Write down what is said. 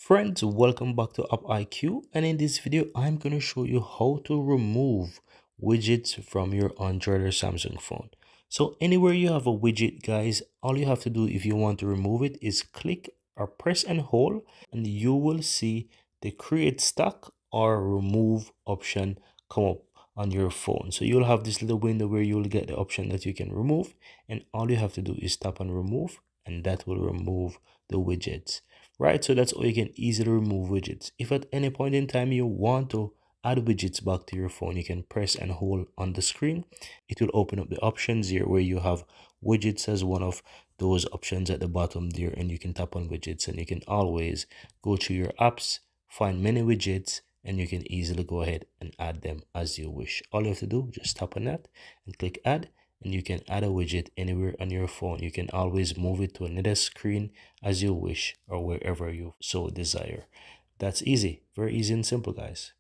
Friends, welcome back to AppIQ, and in this video I'm going to show you how to remove widgets from your Android or Samsung phone. So anywhere you have a widget, guys, all you have to do if you want to remove it is click or press and hold, and you will see the create stack or remove option come up on your phone. So you'll have this little window where you'll get the option that you can remove, and all you have to do is tap on remove, and that will remove the widgets. Right, so that's how you can easily remove widgets. If at any point in time you want to add widgets back to your phone, you can press and hold on the screen. It will open up the options here where you have widgets as one of those options at the bottom there, and you can tap on widgets and you can always go to your apps, find many widgets, and you can easily go ahead and add them as you wish. All you have to do, just tap on that and click add, and you can add a widget anywhere on your phone. You can always move it to another screen as you wish or wherever you so desire. That's easy, very easy and simple, guys.